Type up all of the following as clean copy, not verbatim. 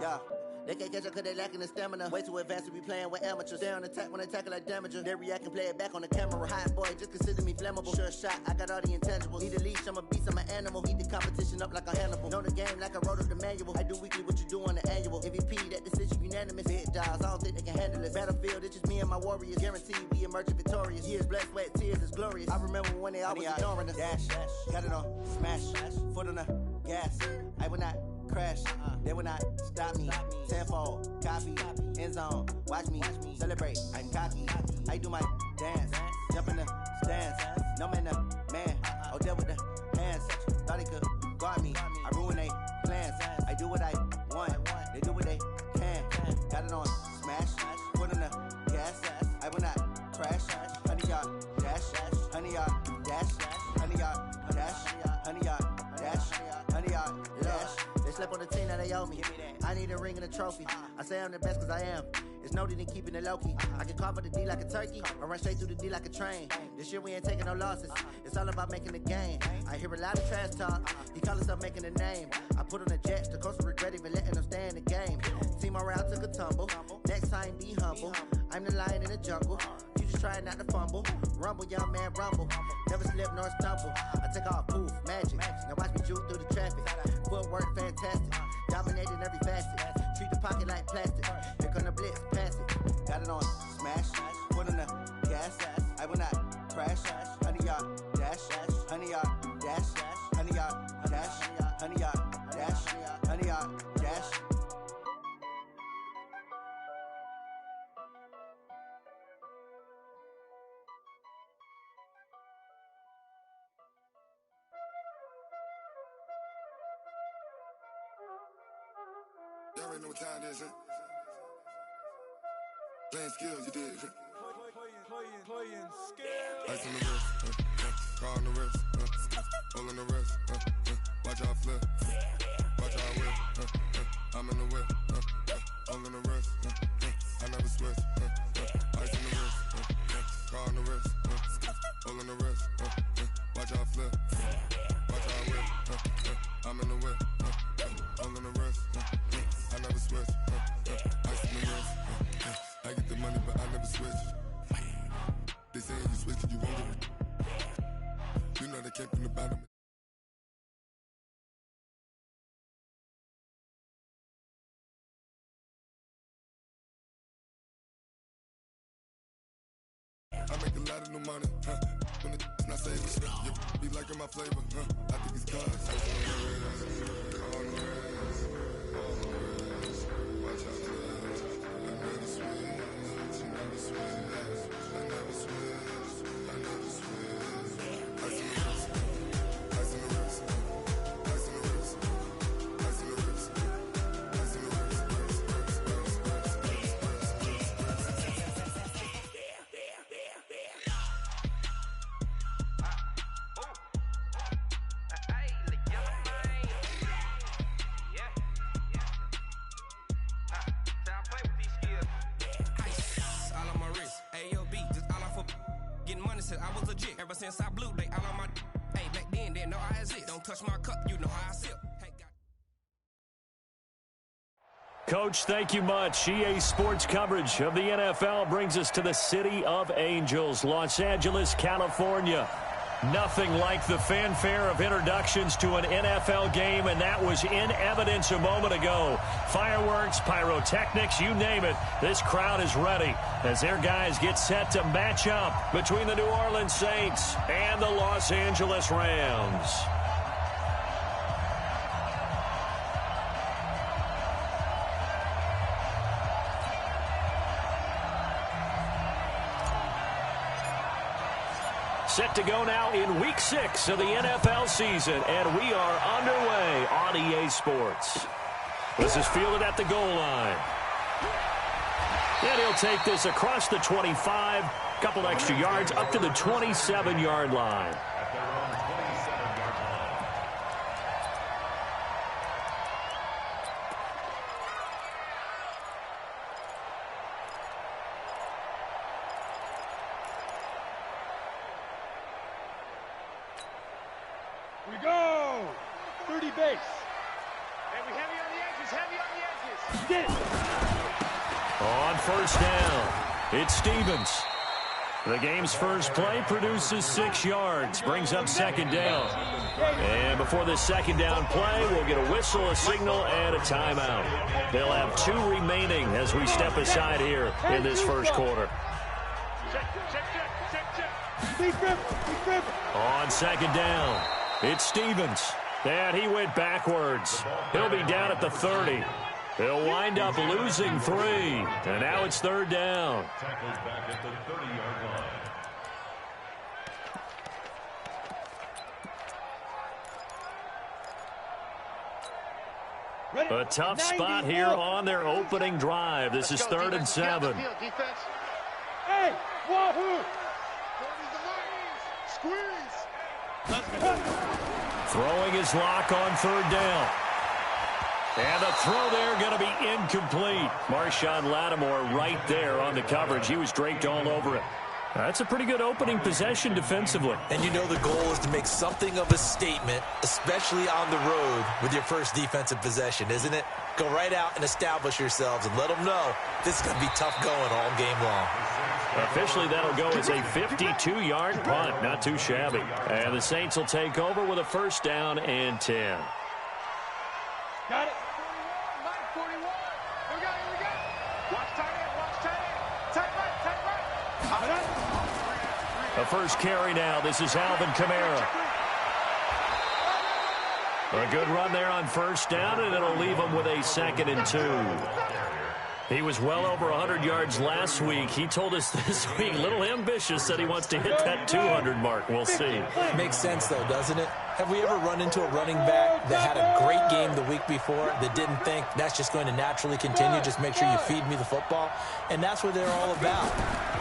Yeah. They can't catch up cause they lacking the stamina. Way too advanced to be playing with amateurs. Stay on attack when attack like damager. They react and play it back on the camera. Hot boy, just consider me flammable. Sure shot, I got all the intangibles. Need a leash, I'm a beast, I'm an animal. Heat the competition up like a Hannibal. Know the game like I wrote up the manual. I do weekly what you do on the annual. MVP, that decision unanimous. Big jobs, I don't think they can handle it. Battlefield, it's just me and my warriors. Guaranteed we emerging victorious. Years, blood, sweat, tears, it's glorious. I remember when they always ignoring us. Dash, got it on, smash, foot on the gas. I will not crash, they will not stop me. Tenfold, copy, end zone, watch me celebrate. I'm cocky, I do my dance, jump in the stands. No man, the man, oh, there with the hands. Thought he could guard me, I ruin they plans. I do what I want, they do what they can. Got it on, smash, foot on the gas. I will not crash, 100 yard dash, 100 yard dash, 100 yard dash, 100 yard dash, 100 yard dash. They slept on the team, now they owe me. I need a ring and a trophy. I say I'm the best cause I am. It's no need in keeping it low-key. I can carve up the D like a turkey or run straight through the D like a train. This year we ain't taking no losses. It's all about making the game. I hear a lot of trash talk. He call himself making a name. I put on the Jets. The coach will regret even letting them stay in the game. Team morale took a tumble. Next time be humble. I'm the lion in the jungle. You just try not to fumble. Rumble, young man, rumble. Never slip nor stumble. I take off, poof, magic. Now watch me juke through the traffic. Footwork fantastic. Dominating every facet. Treat the pocket like plastic. Here come the blitz, pass it. Got it on, smash. Put on the gas. I will not crash. 100 yard dash. 100 yard dash. 100 yard dash. 100 yard dash. 100 yard dash. Y'all already know what time it is, huh? Playing skills, you did. Playing skills. Ice on the wrist, car on the wrist, hole on the wrist, watch how I flip, watch how I whip, I'm in the whip, hole on the wrist, I never switch, ice on the wrist, car on the wrist, hole on the wrist, watch how I flip, watch how I whip, I'm in the whip, hole on the wrist, I never switch, ice on the wrist, I get the money but I never switch. They say you switch and you won't get it. You know they came from the bottom. I make a lot of new money, when it's not saving, you be liking my flavor, I think it's cause. On the wrist, watch out for this. I never switch, I never switch, I never switch, I never switch. Ice in the wrist, ice in the wrist, ice in the wrist, ice in the wrist, ice in the wrist, I was legit. Ever since I blew, they all on my. Hey, back then, didn't know I exist. Don't touch my cup, you know how I sip. Hey, Coach, thank you much. EA Sports coverage of the NFL brings us to the City of Angels, Los Angeles, California. Nothing like the fanfare of introductions to an NFL game, and that was in evidence a moment ago. Fireworks, pyrotechnics, you name it. This crowd is ready as their guys get set to match up between the New Orleans Saints and the Los Angeles Rams. Set to go now in Week 6 of the NFL season, and we are underway on EA Sports. This is fielded at the goal line. And he'll take this across the 25, couple extra yards, up to the 27-yard line. We go! 30 base. And we heavy on the edges, heavy on the edges. On first down, it's Stevens. The game's first play produces 6 yards, brings up second down. And before this second down play, we'll get a whistle, a signal, and a timeout. They'll have 2 remaining as we step aside here in this first quarter. On second down, it's Stevens. And he went backwards. He'll be down at the 30. He'll wind up losing 3. And now it's third down. Tackled back at the 30-yard line. A tough spot here on their opening drive. This is 3rd and 7. Hey, wahoo! Squeeze! Throwing his lock on 3rd down. And the throw there going to be incomplete. Marshawn Lattimore right there on the coverage. He was draped all over it. That's a pretty good opening possession defensively. And you know the goal is to make something of a statement, especially on the road with your first defensive possession, isn't it? Go right out and establish yourselves and let them know this is going to be tough going all game long. Officially, that'll go as a 52-yard punt. Not too shabby. And the Saints will take over with a first down and 10. Got it. 41. We got it. Watch tight end. Tight right. A first carry now. This is Alvin Kamara. A good run there on first down, and it'll leave him with a 2nd and 2. He was well over 100 yards last week. He told us this week, a little ambitious, said he wants to hit that 200 mark. We'll see. Makes sense, though, doesn't it? Have we ever run into a running back that had a great game the week before that didn't think that's just going to naturally continue? Just make sure you feed me the football. And that's what they're all about.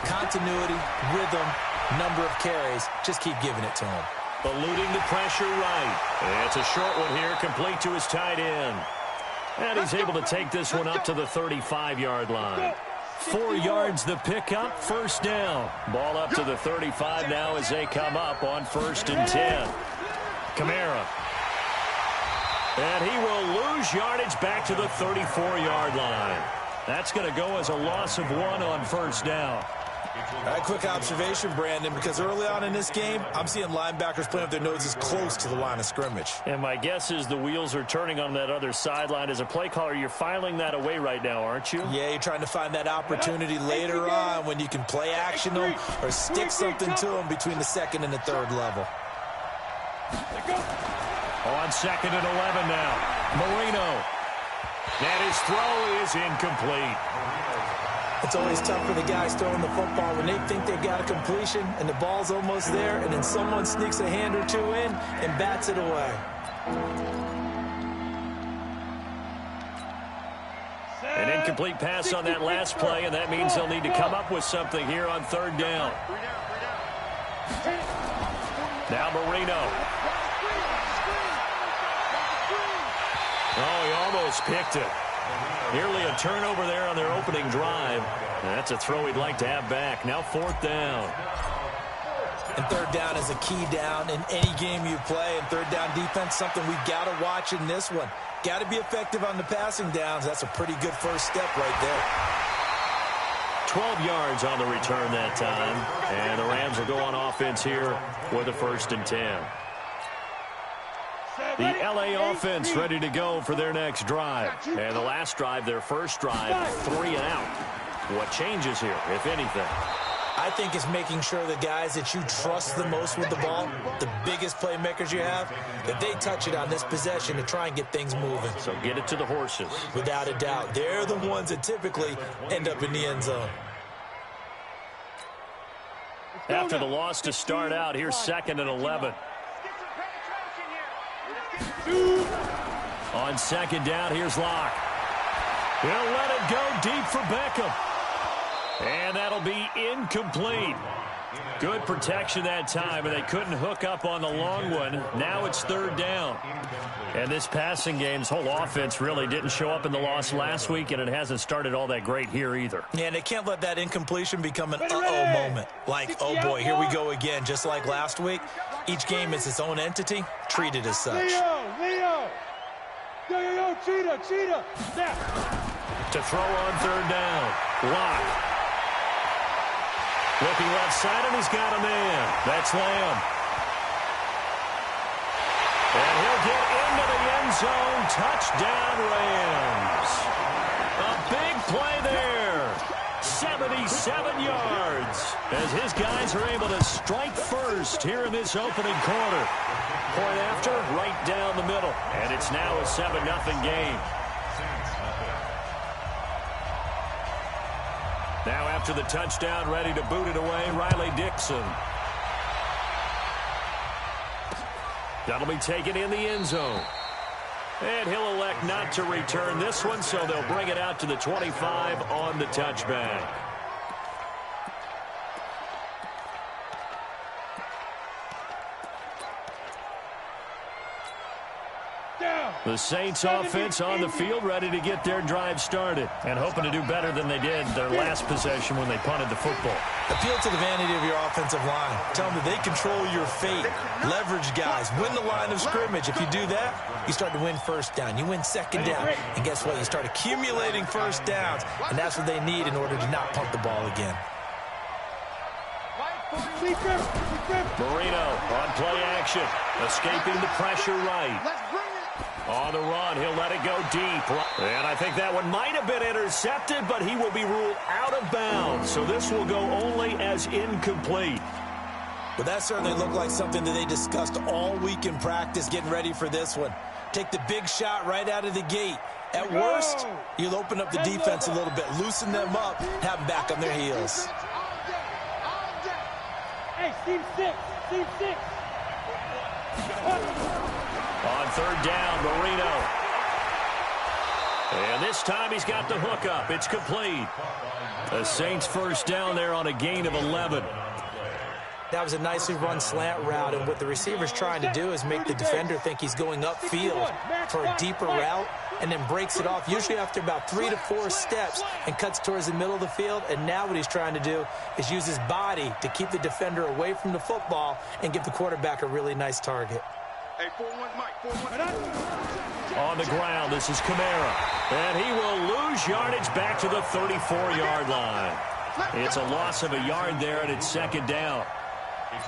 Continuity, rhythm, number of carries. Just keep giving it to him. Eluding the pressure right. And it's a short one here, complete to his tight end. And he's able to take this one up to the 35-yard line. 4 yards the pickup, first down. Ball up to the 35 now as they come up on 1st and 10. Kamara. And he will lose yardage back to the 34-yard line. That's going to go as a loss of 1 on first down. A quick observation, Brandon, because early on in this game, I'm seeing linebackers playing with their noses close to the line of scrimmage. And my guess is the wheels are turning on that other sideline. As a play caller, you're filing that away right now, aren't you? Yeah, you're trying to find that opportunity later on when you can play action them or stick something to them between the 2nd and the 3rd level. On 2nd and 11 now. Marino. And his throw is incomplete. It's always tough for the guys throwing the football when they think they've got a completion and the ball's almost there, and then someone sneaks a hand or 2 in and bats it away. An incomplete pass on that last play, and that means they'll need to come up with something here on 3rd down. Now Marino. Oh, he almost picked it. Nearly a turnover there on their opening drive. That's a throw he'd like to have back. Now 4th down. And 3rd down is a key down in any game you play. And 3rd down defense, something we've got to watch in this one. Got to be effective on the passing downs. That's a pretty good first step right there. 12 yards on the return that time. And the Rams will go on offense here with a 1st and 10. The LA offense ready to go for their next drive. And the last drive, their first drive, 3 and out. What changes here, if anything? I think it's making sure the guys that you trust the most with the ball, the biggest playmakers you have, that they touch it on this possession to try and get things moving. So get it to the horses. Without a doubt. They're the ones that typically end up in the end zone. After the loss to start out, here's 2nd and 11. On 2nd down, here's Locke. He'll let it go deep for Beckham. And that'll be incomplete. Good protection that time, and they couldn't hook up on the long one. Now it's 3rd down. And this passing game's whole offense really didn't show up in the loss last week, and it hasn't started all that great here either. Yeah, and they can't let that incompletion become an uh-oh moment. Like, oh boy, here we go again. Just like last week, each game is its own entity, treated as such. Leo! Yo, Cheetah! Now! To throw on third down. Lock. Looking left side, and he's got a man. That's Lamb. And he'll get into the end zone. Touchdown, Rams. A big play there. 77 yards. As his guys are able to strike first here in this opening quarter. Point after, right down the middle. And it's now a 7-0 game. Now after the touchdown, ready to boot it away, Riley Dixon. That'll be taken in the end zone. And he'll elect not to return this one, so they'll bring it out to the 25 on the touchback. The Saints offense on the field, ready to get their drive started and hoping to do better than they did their last possession when they punted the football. Appeal to the vanity of your offensive line. Tell them that they control your fate. Leverage guys. Win the line of scrimmage. If you do that, you start to win first down. You win second down. And guess what? You start accumulating first downs. And that's what they need in order to not punt the ball again. Marino on play action. Escaping the pressure right. On the run, he'll let it go deep. And I think that one might have been intercepted, but he will be ruled out of bounds. So this will go only as incomplete. Well, that certainly looked like something that they discussed all week in practice getting ready for this one. Take the big shot right out of the gate. At worst, you'll open up the defense a little bit, loosen them up, have them back on their heels. Hey, team 6, team 6. On third down, Marino. And this time he's got the hook up. It's complete. The Saints first down there on a gain of 11. That was a nicely run slant route, and what the receiver's trying to do is make the defender think he's going upfield for a deeper route and then breaks it off, usually after about 3 to 4 steps, and cuts towards the middle of the field. And now what he's trying to do is use his body to keep the defender away from the football and give the quarterback a really nice target. Hey, 4-1, Mike, 4-1. On the ground, this is Kamara. And he will lose yardage back to the 34-yard line. It's a loss of a yard there, and it's second down.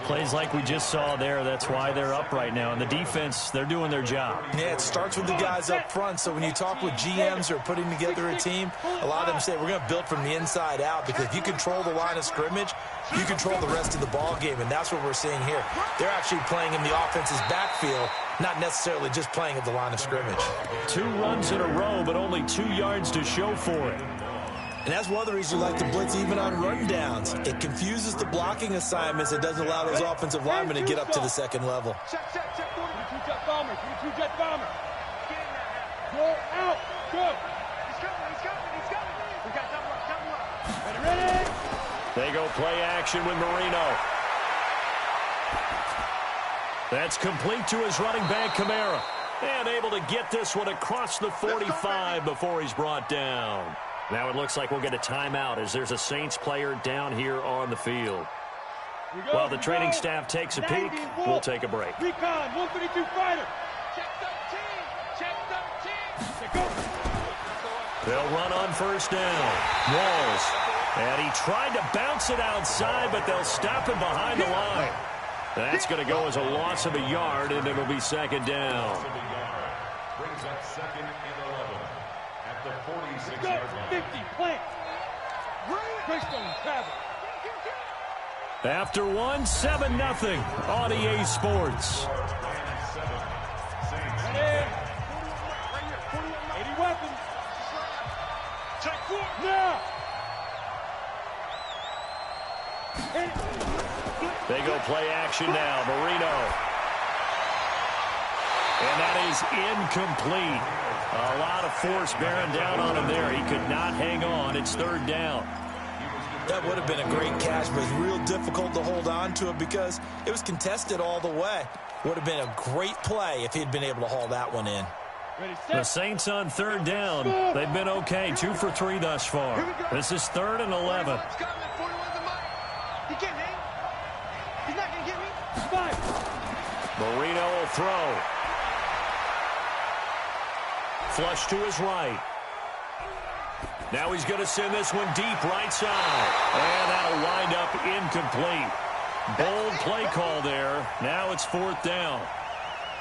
Plays like we just saw there, that's why they're up right now. And the defense, they're doing their job. Yeah, it starts with the guys up front. So when you talk with GMs who are putting together a team, a lot of them say we're going to build from the inside out, because if you control the line of scrimmage, you control the rest of the ball game, and that's what we're seeing here. They're actually playing in the offense's backfield, not necessarily just playing at the line of scrimmage. 2 runs in a row, but only 2 yards to show for it. And that's one of the reasons you like to blitz even on rundowns. It confuses the blocking assignments. It doesn't allow those offensive linemen to get up to the second level. Check, 2-jet bomber, 2-jet bomber. Go out, go. He's coming. We got double up. Ready? They go play action with Marino. That's complete to his running back, Kamara. And able to get this one across the 45 before he's brought down. Now it looks like we'll get a timeout as there's a Saints player down here on the field. While the training staff takes a peek, we'll take a break. Recon, 132 fighter. Check 13. Go. They'll run on first down. Walls. And he tried to bounce it outside, but they'll stop him behind the line. That's going to go as a loss of a yard, and it'll be second down. Brings up second and 11 at the 46-yard line. 50, plant. Greystone, travel. After 7-0 on EA Sports. 80 weapons. Check 4. Now. They go play action now. Marino. And that is incomplete. A lot of force bearing down on him there. He could not hang on. It's third down. That would have been a great catch, but it's real difficult to hold on to it because it was contested all the way. Would have been a great play if he'd been able to haul that one in. The Saints on third down. They've been okay. 2 for 3 thus far. This is 3rd and 11. He can't hang. He's not going to get me. Marino will throw. Flush to his right. Now he's going to send this one deep right side. And that'll wind up incomplete. Bold play call there. Now it's 4th down.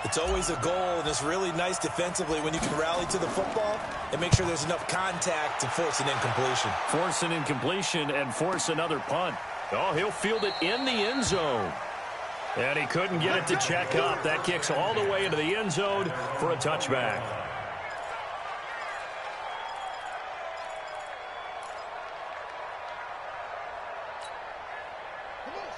It's always a goal, and it's really nice defensively when you can rally to the football and make sure there's enough contact to force an incompletion. Force an incompletion and force another punt. Oh, he'll field it in the end zone. And he couldn't get it to check up. That kicks all the way into the end zone for a touchback.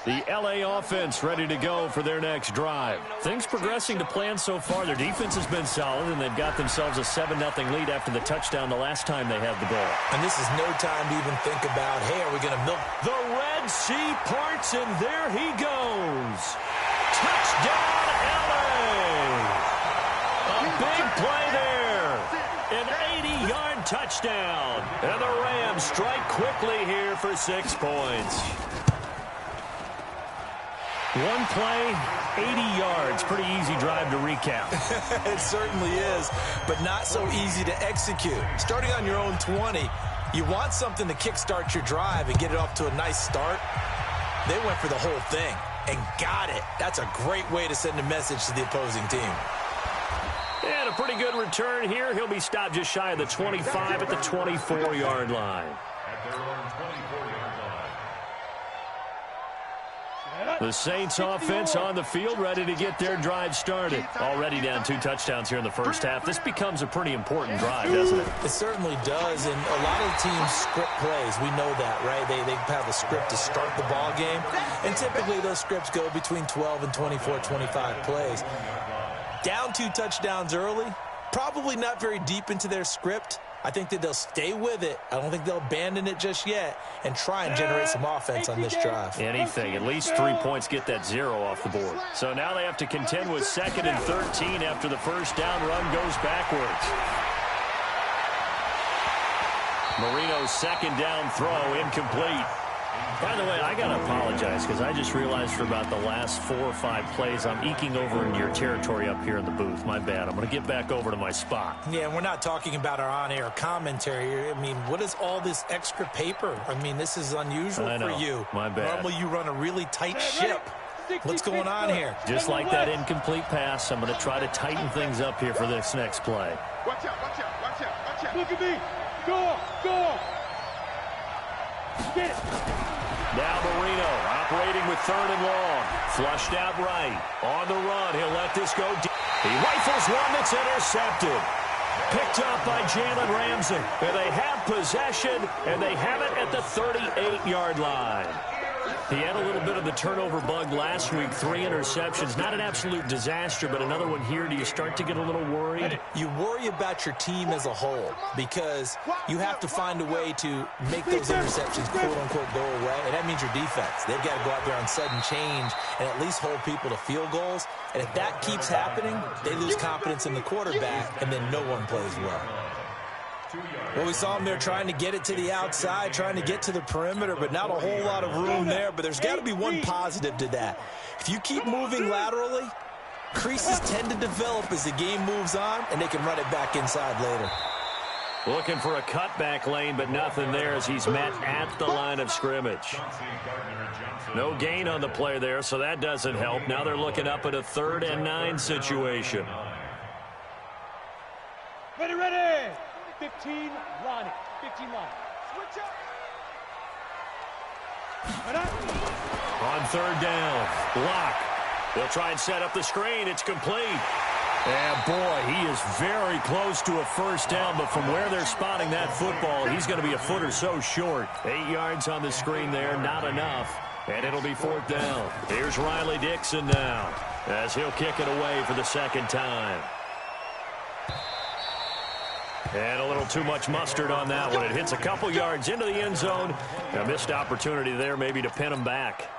The LA offense ready to go for their next drive. Things progressing to plan so far. Their defense has been solid, and they've got themselves a 7-0 lead after the touchdown the last time they had the ball. And this is no time to even think about, hey, are we going to milk? The Red Sea parts, and there he goes. Touchdown, LA! A big play there. An 80-yard touchdown. And the Rams strike quickly here for 6 points. One play, 80 yards. Pretty easy drive to recap. It certainly is, but not so easy to execute. Starting on your own 20, you want something to kickstart your drive and get it off to a nice start. They went for the whole thing and got it. That's a great way to send a message to the opposing team. And a pretty good return here. He'll be stopped just shy of the 25 at the 24-yard line. At their own 24-yard line. The Saints offense on the field, ready to get their drive started. Already down 2 touchdowns here in the first half. This becomes a pretty important drive, doesn't it? It certainly does, and a lot of teams script plays. We know that, right? They have a script to start the ball game, and typically those scripts go between 12 and 24, 25 plays. Down 2 touchdowns early, probably not very deep into their script. I think that they'll stay with it. I don't think they'll abandon it just yet and try and generate some offense on this drive. Anything. At least 3 points get that 0 off the board. So now they have to contend with 2nd and 13 after the first down run goes backwards. Marino's 2nd down throw incomplete. By the way, I got to apologize because I just realized for about the last 4 or 5 plays, I'm eking over into your territory up here in the booth. My bad. I'm going to get back over to my spot. Yeah, we're not talking about our on-air commentary here. I mean, what is all this extra paper? I mean, this is unusual for you. My bad. Normally you run a really tight ship. What's going on here? Just like that incomplete pass, I'm going to try to tighten things up here for this next play. Watch out, watch out, watch out, watch out. Look at me. Go. Get it. Now Marino operating with 3rd and long. Flushed out right. On the run. He'll let this go deep. He rifles one that's intercepted. Picked up by Jalen Ramsey. And they have possession, and they have it at the 38-yard line. He had a little bit of the turnover bug last week. 3 interceptions. Not an absolute disaster, but another one here. Do you start to get a little worried? You worry about your team as a whole because you have to find a way to make those interceptions, quote-unquote, go away, and that means your defense. They've got to go out there on sudden change and at least hold people to field goals. And if that keeps happening, they lose confidence in the quarterback, and then no one plays well. Well, we saw him there trying to get it to the outside, trying to get to the perimeter, but not a whole lot of room there. But there's got to be one positive to that. If you keep moving laterally, creases tend to develop as the game moves on, and they can run it back inside later. Looking for a cutback lane, but nothing there as he's met at the line of scrimmage. No gain on the play there, so that doesn't help. Now they're looking up at a 3rd and 9 situation. Ready. 15, Ronnie. 15 line. Switch up. On 3rd down, block. They'll try and set up the screen. It's complete. And boy, he is very close to a first down, but from where they're spotting that football, he's going to be a foot or so short. 8 yards on the screen there, not enough. And it'll be 4th down. Here's Riley Dixon now as he'll kick it away for the 2nd time. And a little too much mustard on that one. It hits a couple yards into the end zone. A missed opportunity there maybe to pin him back.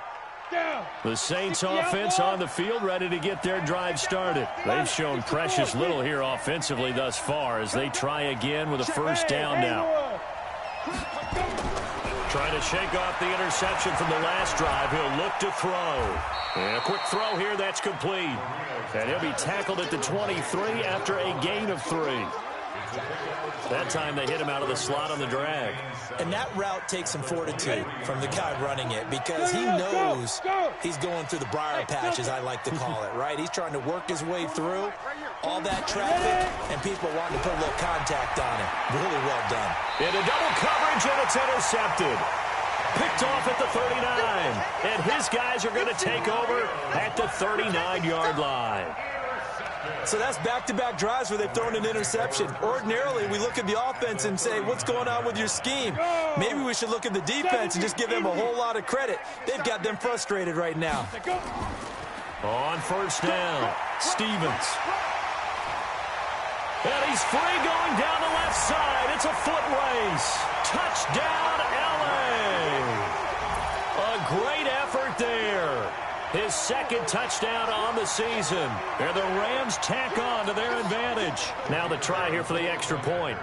The Saints offense on the field ready to get their drive started. They've shown precious little here offensively thus far as they try again with a first down now. Trying to shake off the interception from the last drive. He'll look to throw. And a quick throw here that's complete. And he'll be tackled at the 23 after a gain of 3. That time they hit him out of the slot on the drag. And that route takes some fortitude from the guy running it because he knows he's going through the briar patch, as I like to call it, right? He's trying to work his way through all that traffic and people wanting to put a little contact on it. Really well done. Into double coverage, and it's intercepted. Picked off at the 39. And his guys are going to take over at the 39-yard line. So that's back-to-back drives where they've thrown an interception. Ordinarily, we look at the offense and say, what's going on with your scheme? Maybe we should look at the defense and just give them a whole lot of credit. They've got them frustrated right now. On first down, Stevens. And he's free going down the left side. It's a foot race. Touchdown, L.A. A great effort there. His second touchdown on the season. And the Rams tack on to their advantage. Now the try here for the extra point.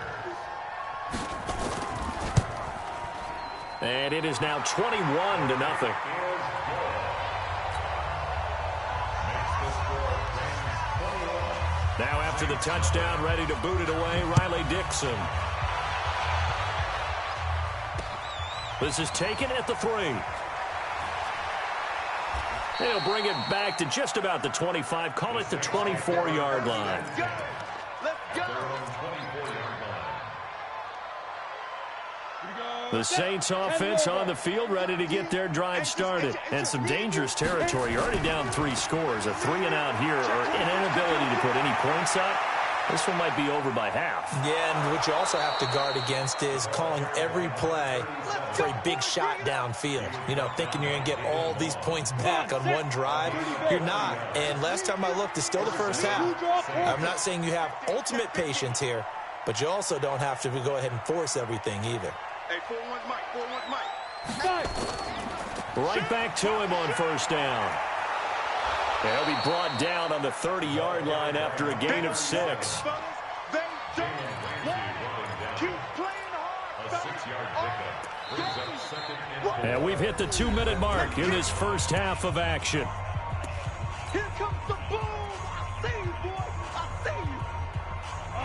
And it is now 21-0. Now after the touchdown, ready to boot it away, Riley Dixon. This is taken at the 3. They'll bring it back to just about the 25. Call it the 24-yard line. Let's go. The Saints offense on the field, ready to get their drive started. And some dangerous territory. You're already down 3 scores. A 3-and-out here, or an inability to put any points up. This one might be over by half. Yeah, and what you also have to guard against is calling every play for a big shot downfield. You know, thinking you're going to get all these points back on one drive. You're not. And last time I looked, it's still the first half. I'm not saying you have ultimate patience here, but you also don't have to go ahead and force everything either. Hey, 4-1 Mike, 4-1 Mike. Right back to him on first down. He'll be brought down on the 30-yard line after a gain of 6. They don't want to keep playing hard. A 6-yard pickup brings up second and goal. And we've hit the 2-minute mark in this first half of action. Here comes the boom. I see you, boy. I see you.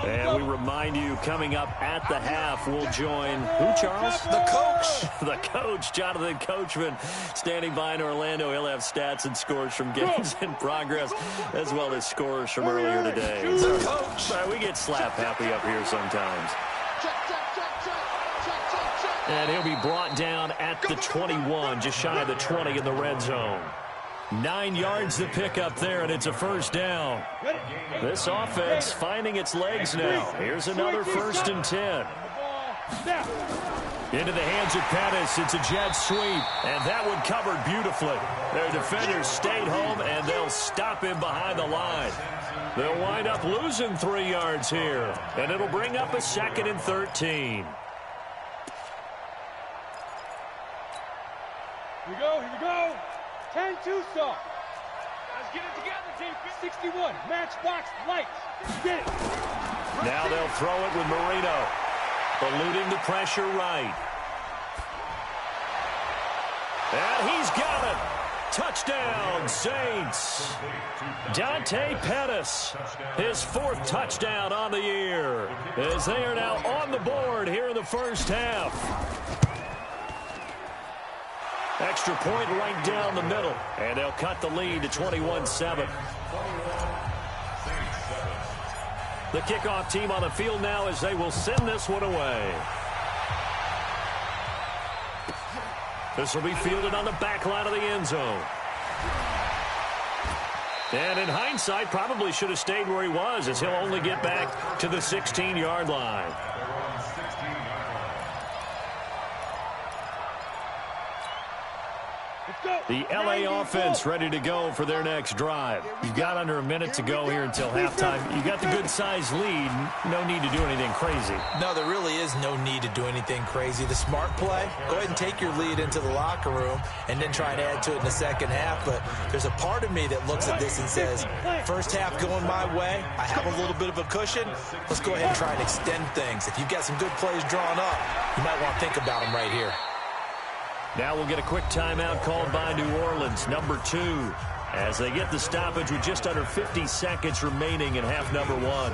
And we remind you, coming up at the half, we'll join who, Charles? The coach. The coach, Jonathan Coachman, standing by in Orlando. He'll have stats and scores from games in progress, as well as scores from earlier today. The coach. Sorry, we get slap happy up here sometimes. And he'll be brought down at the 21, just shy of the 20 in the red zone. 9 yards to pick up there, and it's a first down. This offense finding its legs now. Here's another 1st and 10. Into the hands of Pettis. It's a jet sweep, and that one covered beautifully. Their defenders stayed home, and they'll stop him behind the line. They'll wind up losing 3 yards here, and it'll bring up a 2nd and 13. Here we go. 10-2 stop. Let's get it together, team. 61, matchbox lights. Get it. Now they'll throw it with Marino. Eluding the pressure right. And he's got it. Touchdown, Saints. Dante Pettis, his 4th touchdown on the year, as they are now on the board here in the first half. Extra point right down the middle, and they'll cut the lead to 21-7. The kickoff team on the field now as they will send this one away. This will be fielded on the back line of the end zone. And in hindsight, probably should have stayed where he was, as he'll only get back to the 16-yard line. The L.A. offense ready to go for their next drive. You've got under a minute to go here until halftime. You got the good-sized lead. No need to do anything crazy. No, there really is no need to do anything crazy. The smart play, go ahead and take your lead into the locker room and then try and add to it in the second half. But there's a part of me that looks at this and says, first half going my way, I have a little bit of a cushion. Let's go ahead and try and extend things. If you've got some good plays drawn up, you might want to think about them right here. Now we'll get a quick timeout called by New Orleans, number 2, as they get the stoppage with just under 50 seconds remaining in half number 1.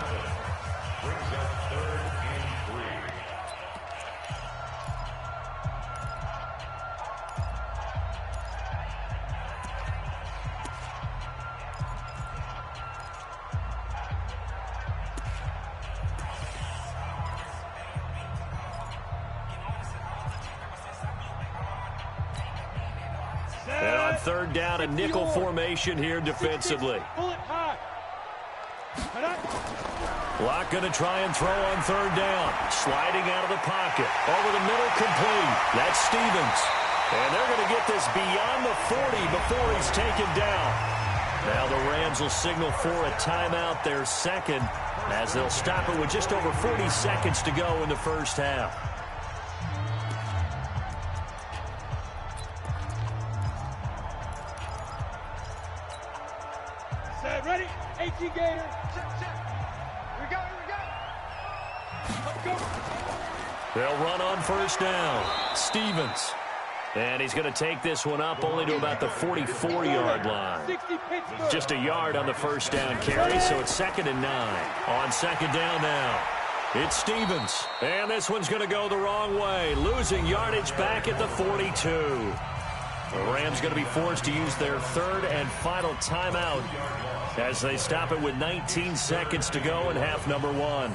third down and nickel formation here defensively. Locke going to try and throw on third down. Sliding out of the pocket. Over the middle, complete. That's Stevens. And they're going to get this beyond the 40 before he's taken down. Now the Rams will signal for a timeout, their second, as they'll stop it with just over 40 seconds to go in the first half. Set, ready? 18 Gator. Set. Here we go. Let's go. They'll run on first down. Stevens. And he's going to take this one up only to about the 44-yard line. Just a yard on the first down carry, so it's 2nd and 9. On second down now, it's Stevens. And this one's going to go the wrong way, losing yardage back at the 42. The Rams going to be forced to use their third and final timeout as they stop it with 19 seconds to go in half number 1.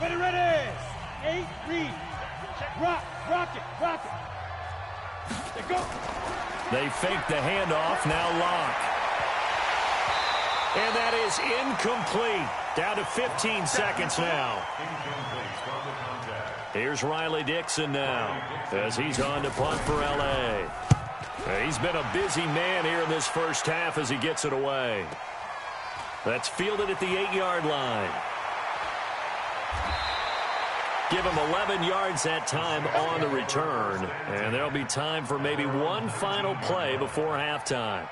Ready. 8, read. Rock it. They go. They fake the handoff, now Locke. And that is incomplete. Down to 15 seconds now. Here's Riley Dixon now as he's on to punt for L.A. He's been a busy man here in this first half as he gets it away. That's fielded at the 8-yard line. Give him 11 yards that time on the return. And there'll be time for maybe one final play before halftime.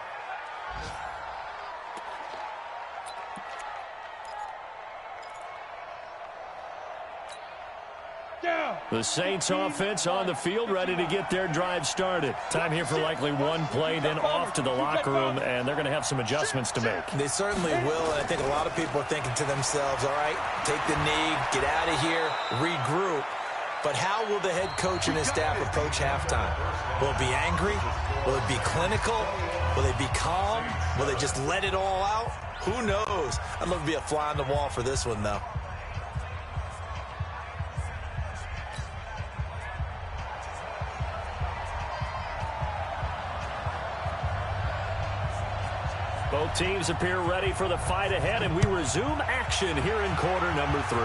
The Saints offense on the field, ready to get their drive started. Time here for likely one play, then off to the locker room, and they're going to have some adjustments to make. They certainly will, and I think a lot of people are thinking to themselves, all right, take the knee, get out of here, regroup. But how will the head coach and his staff approach halftime? Will it be angry? Will it be clinical? Will they be calm? Will they just let it all out? Who knows? I'd love to be a fly on the wall for this one, though. Both teams appear ready for the fight ahead, and we resume action here in quarter number 3.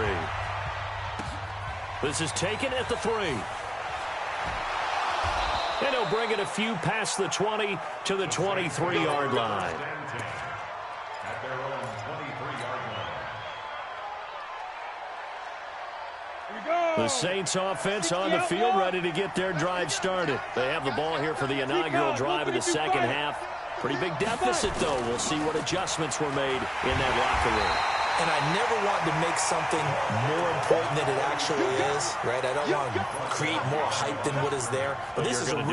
This is taken at the 3. And he'll bring it a few past the 20 to the 23-yard line. At their own 23-yard line. The Saints offense on the field, ready to get their drive started. They have the ball here for the inaugural drive of the second half. Pretty big deficit, though. We'll see what adjustments were made in that locker room. And I never want to make something more important than it actually is, right? I don't want to create more hype than what is there. But this is I'm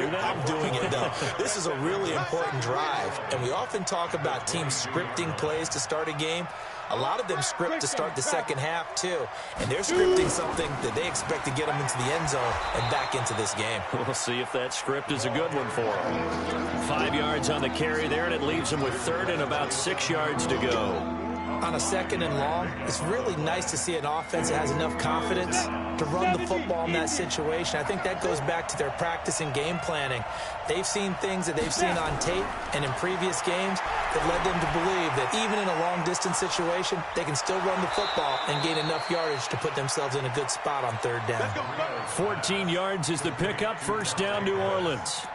doing it, though. This is a really important drive. And we often talk about teams scripting plays to start a game. A lot of them script to start the second half, too. And they're scripting something that they expect to get them into the end zone and back into this game. We'll see if that script is a good one for them. 5 yards on the carry there, and it leaves them with third and about 6 yards to go. On a second and long, it's really nice to see an offense that has enough confidence to run the football in that situation. I think that goes back to their practice and game planning. They've seen things that they've seen on tape and in previous games that led them to believe that even in a long-distance situation, they can still run the football and gain enough yardage to put themselves in a good spot on third down. 14 yards is the pickup, first down New Orleans.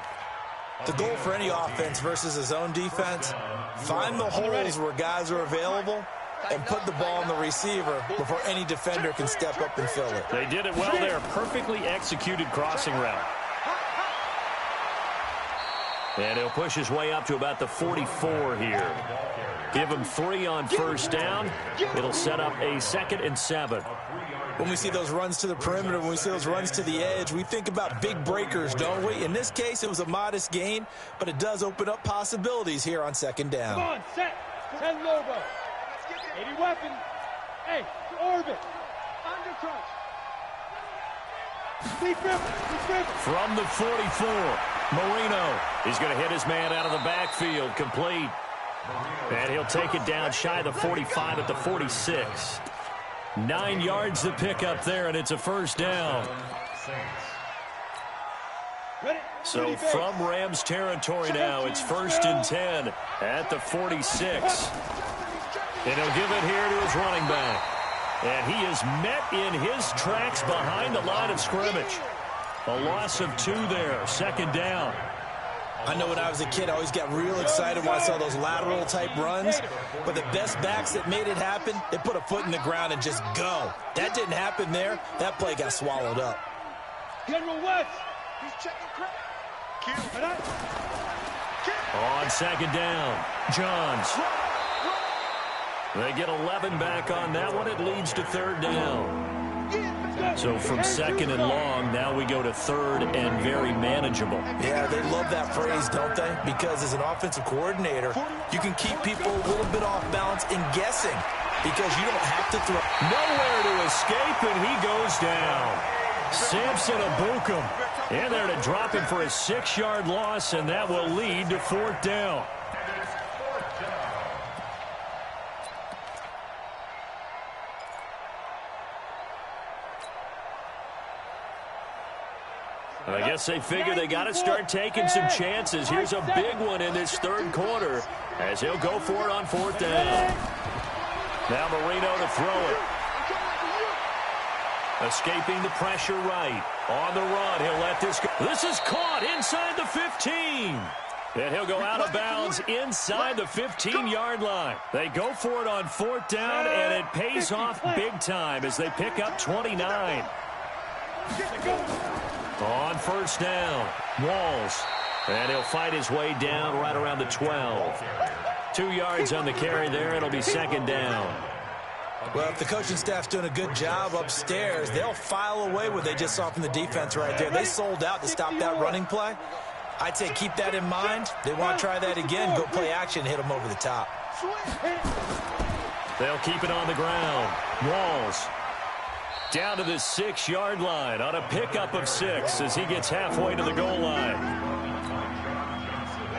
The goal for any offense versus a zone defense, find the holes where guys are available and put the ball on the receiver before any defender can step up and fill it. They did it well there. Perfectly executed crossing route. And he'll push his way up to about the 44 here. Give him 3 on first down. It'll set up a 2nd and 7. When we see those runs to the perimeter, when we see those runs to the edge, we think about big breakers, don't we? In this case, it was a modest gain, but it does open up possibilities here on second down. Come on, set. 10 logo. 80 weapon. Hey, orbit. Under crunch. Deep river. From the 44, Marino is going to hit his man out of the backfield, complete. And he'll take it down shy of the 45 at the 46. 9 yards to pick up there, and it's a first down. So from Rams territory now, it's 1st and 10 at the 46. And he'll give it here to his running back. And he is met in his tracks behind the line of scrimmage. A loss of 2 there, 2nd down. I know when I was a kid, I always got real excited when I saw those lateral-type runs. But the best backs that made it happen, they put a foot in the ground and just go. That didn't happen there. That play got swallowed up. General West. He's checking crack. On 2nd down, Johns. They get 11 back on that one. It leads to 3rd down. So from 2nd and long, now we go to 3rd and very manageable. Yeah, they love that phrase, don't they? Because as an offensive coordinator, you can keep people a little bit off balance and guessing because you don't have to throw. Nowhere to escape, and he goes down. Samson Abukum in there to drop him for a 6-yard loss, and that will lead to 4th down. I guess they figure they got to start taking some chances. Here's a big one in this 3rd quarter as he'll go for it on 4th down. Now Marino to throw it. Escaping the pressure right. On the run, he'll let this go. This is caught inside the 15. And he'll go out of bounds inside the 15-yard line. They go for it on 4th down, and it pays off big time as they pick up 29. On 1st down, Walls. And he'll fight his way down right around the 12. 2 yards on the carry there. It'll be 2nd down. Well, if the coaching staff's doing a good job upstairs, they'll file away what they just saw from the defense right there. They sold out to stop that running play. I'd say keep that in mind. They want to try that again, go play action, hit them over the top. They'll keep it on the ground. Walls down to the 6-yard line on a pickup of 6 as he gets halfway to the goal line.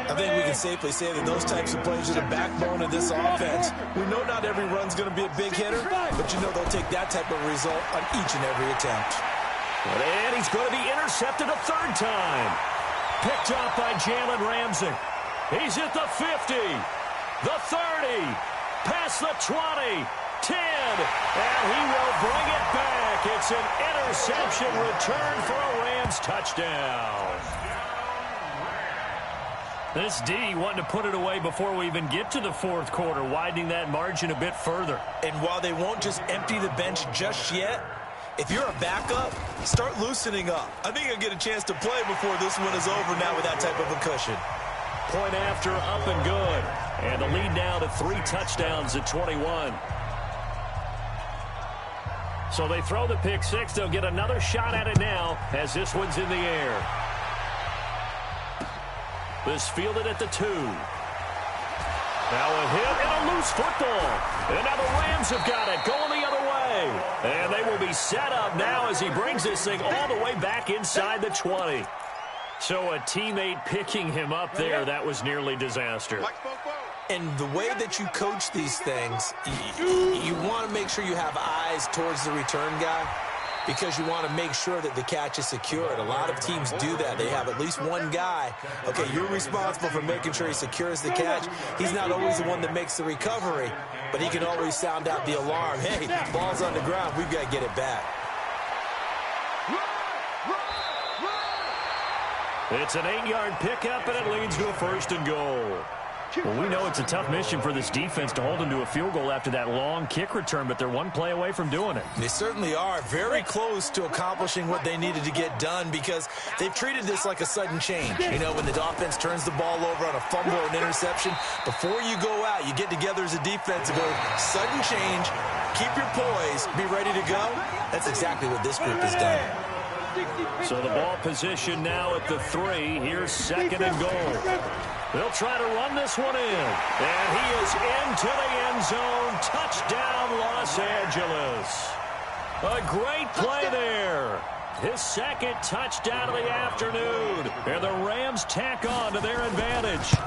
I think we can safely say that those types of plays are the backbone of this offense. We know not every run's going to be a big hitter, but you know they'll take that type of result on each and every attempt. And he's going to be intercepted a 3rd time. Picked up by Jalen Ramsey. He's at the 50, the 30, past the 20, 10, and he will bring it back. It's an interception return for a Rams touchdown. This D wanting to put it away before we even get to the 4th quarter, widening that margin a bit further. And while they won't just empty the bench just yet, if you're a backup, start loosening up. I think you'll get a chance to play before this one is over now with that type of a cushion. Point after, up and good. And the lead now to 3 touchdowns at 21. So they throw the pick 6. They'll get another shot at it now as this one's in the air. This fielded at the 2. Now a hit and a loose football. And now the Rams have got it going the other way. And they will be set up now as he brings this thing all the way back inside the 20. So a teammate picking him up there, that was nearly disaster. And the way that you coach these things, you want to make sure you have eyes towards the return guy because you want to make sure that the catch is secured. A lot of teams do that. They have at least one guy. Okay, you're responsible for making sure he secures the catch. He's not always the one that makes the recovery, but he can always sound out the alarm. Hey, ball's on the ground. We've got to get it back. It's an 8-yard pickup, and it leads to a 1st and goal. Well, we know it's a tough mission for this defense to hold them to a field goal after that long kick return, but they're one play away from doing it. They certainly are very close to accomplishing what they needed to get done because they've treated this like a sudden change. You know, when the offense turns the ball over on a fumble or an interception, before you go out, you get together as a defense and go, sudden change, keep your poise, be ready to go. That's exactly what this group has done. So the ball position now at the 3. Here's 2nd and goal. They'll try to run this one in. And he is into the end zone. Touchdown, Los Angeles. A great play there. His 2nd touchdown of the afternoon. And the Rams tack on to their advantage.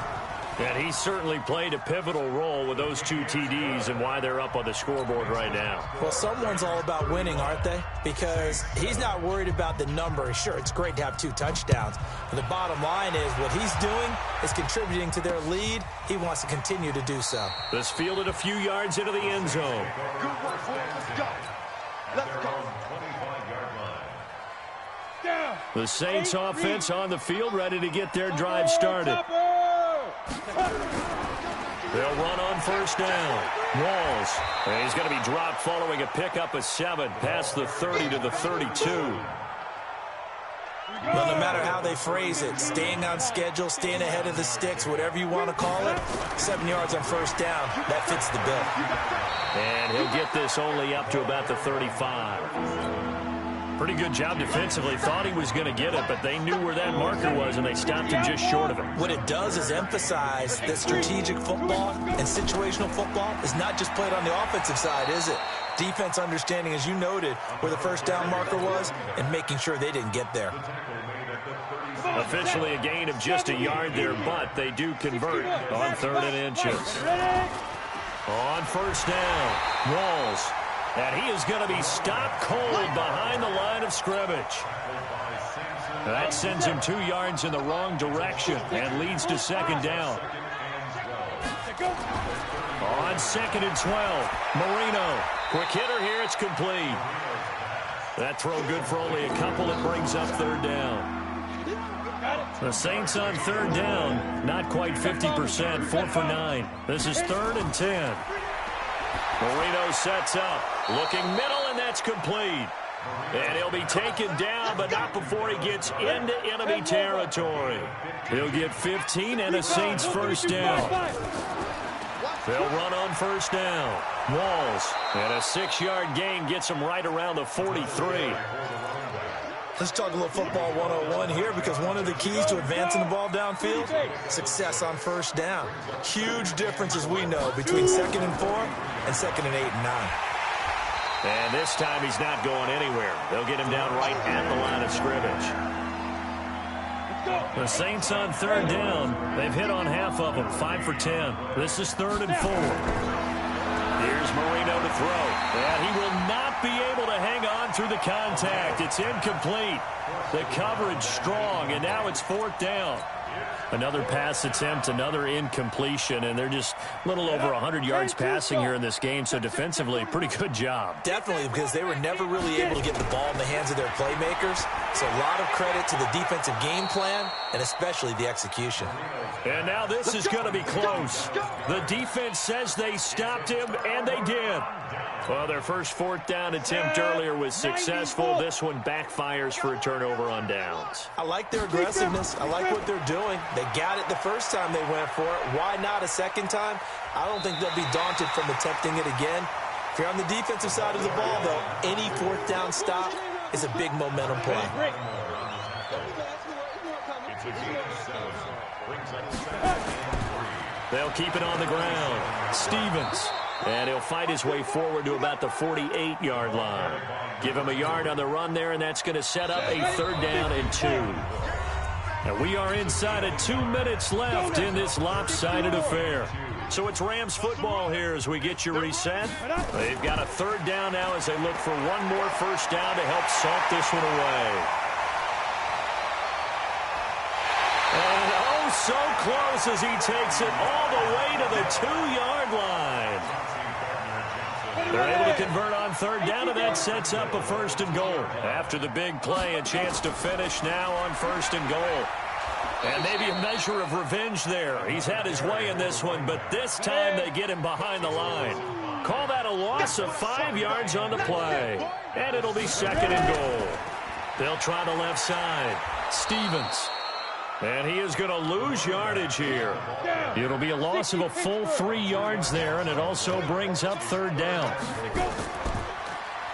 And he certainly played a pivotal role with those 2 TDs and why they're up on the scoreboard right now. Well, someone's all about winning, aren't they? Because he's not worried about the number. Sure, it's great to have 2 touchdowns. But the bottom line is what he's doing is contributing to their lead. He wants to continue to do so. This fielded a few yards into the end zone. Good work, boys. Let's go. Let's go. The Saints offense on the field, ready to get their drive started. They'll run on first down. Walls. And he's going to be dropped following a pickup of 7 past the 30 to the 32. Well, no matter how they phrase it, staying on schedule, staying ahead of the sticks, whatever you want to call it, 7 yards on first down, that fits the bill. And he'll get this only up to about the 35. Pretty good job defensively. Thought he was going to get it, but they knew where that marker was, and they stopped him just short of it. What it does is emphasize that strategic football and situational football is not just played on the offensive side, is it? Defense understanding, as you noted, where the first down marker was and making sure they didn't get there. Officially a gain of just a yard there, but they do convert on 3rd and inches. On first down, Walls. And he is going to be stopped cold behind the line of scrimmage. That sends him 2 yards in the wrong direction and leads to 2nd down. On 2nd and 12, Marino. Quick hitter here, it's complete. That throw good for only a couple. It brings up 3rd down. The Saints on 3rd down, not quite 50%, 4 for 9. This is 3rd and 10. Marino sets up, looking middle, and that's complete. And he'll be taken down, but not before he gets into enemy territory. He'll get 15 and a Saints first down. They'll run on first down. Walls, and a 6-yard gain gets him right around the 43. Let's talk a little football 101 here, because one of the keys to advancing the ball downfield, success on first down. Huge difference, as we know, between 2nd and 4 and 2nd and 8 and 9. And this time he's not going anywhere. They'll get him down right at the line of scrimmage. The Saints on 3rd down. They've hit on half of them, 5 for 10. This is 3rd and 4. Here's Marino to throw. And he will not be able to hang on through the contact. It's incomplete. The coverage strong, and now it's 4th down. Another pass attempt, another incompletion, and they're just a little over 100 yards passing here in this game, so defensively, pretty good job. Definitely, because they were never really able to get the ball in the hands of their playmakers, so a lot of credit to the defensive game plan, and especially the execution. And now this is going to be close. The defense says they stopped him, and they did. Well, their first 4th down attempt earlier was successful. This one backfires for a turnover on downs. I like their aggressiveness. I like what they're doing. They got it the first time they went for it. Why not a second time? I don't think they'll be daunted from attempting it again. If you're on the defensive side of the ball, though, any 4th down stop is a big momentum play. They'll keep it on the ground. Stevens. And he'll fight his way forward to about the 48-yard line. Give him a yard on the run there, and that's going to set up a 3rd down and 2. And we are inside of 2 minutes left in this lopsided affair. So it's Rams football here as we get you reset. They've got a 3rd down now as they look for one more first down to help salt this one away. And oh, so close as he takes it all the way to the 2-yard line. They're able to convert on 3rd down, and that sets up a 1st and goal. After the big play, a chance to finish now on 1st and goal. And maybe a measure of revenge there. He's had his way in this one, but this time they get him behind the line. Call that a loss of 5 yards on the play. And it'll be 2nd and goal. They'll try the left side. Stevens. And he is going to lose yardage here. It'll be a loss of a full 3 yards there, and it also brings up 3rd down.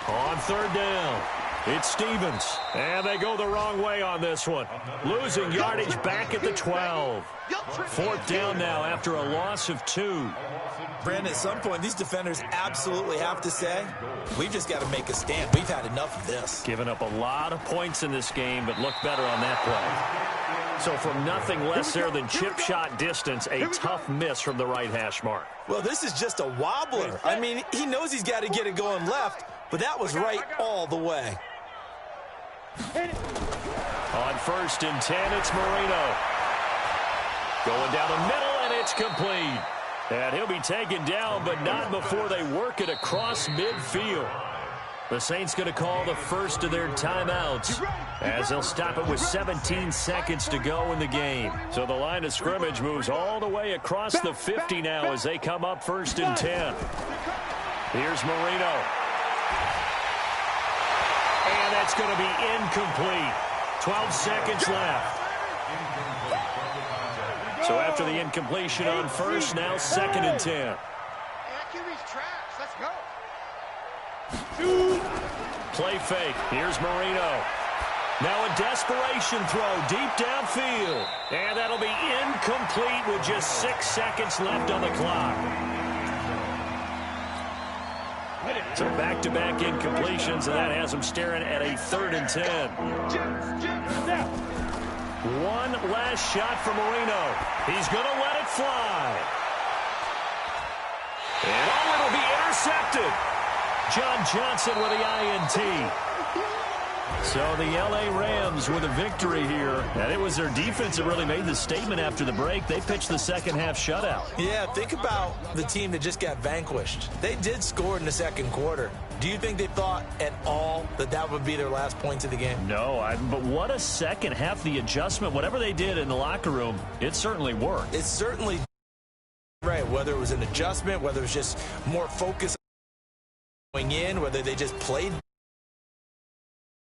On 3rd down, it's Stevens. And they go the wrong way on this one. Losing yardage back at the 12. 4th down now after a loss of 2. Brandon, at some point, these defenders absolutely have to say, we've just got to make a stand. We've had enough of this. Given up a lot of points in this game, but look better on that play. So from nothing less there than chip shot distance, a tough miss from the right hash mark. Well, this is just a wobbler. I mean, he knows he's got to get it going left, but that was right all the way. On 1st and 10, it's Marino. Going down the middle, and it's complete. And he'll be taken down, but not before they work it across midfield. The Saints going to call the first of their timeouts as they'll stop it with 17 seconds to go in the game. So the line of scrimmage moves all the way across the 50 now as they come up 1st and 10. Here's Marino. And that's going to be incomplete. 12 seconds left. So after the incompletion on 1st, now 2nd and 10. Let's go. Play fake. Here's Marino. Now a desperation throw deep downfield. And that'll be incomplete with just 6 seconds left on the clock. So back-to-back incompletions, and that has them staring at a 3rd and 10. One last shot for Marino. He's going to let it fly. And it'll be intercepted. John Johnson with the INT. So the L.A. Rams with a victory here. And it was their defense that really made the statement after the break. They pitched the second half shutout. Yeah, think about the team that just got vanquished. They did score in the second quarter. Do you think they thought at all that that would be their last points of the game? No, but what a second half. The adjustment, whatever they did in the locker room, it certainly worked. It certainly right, whether it was an adjustment, whether it was just more focus going in, whether they just played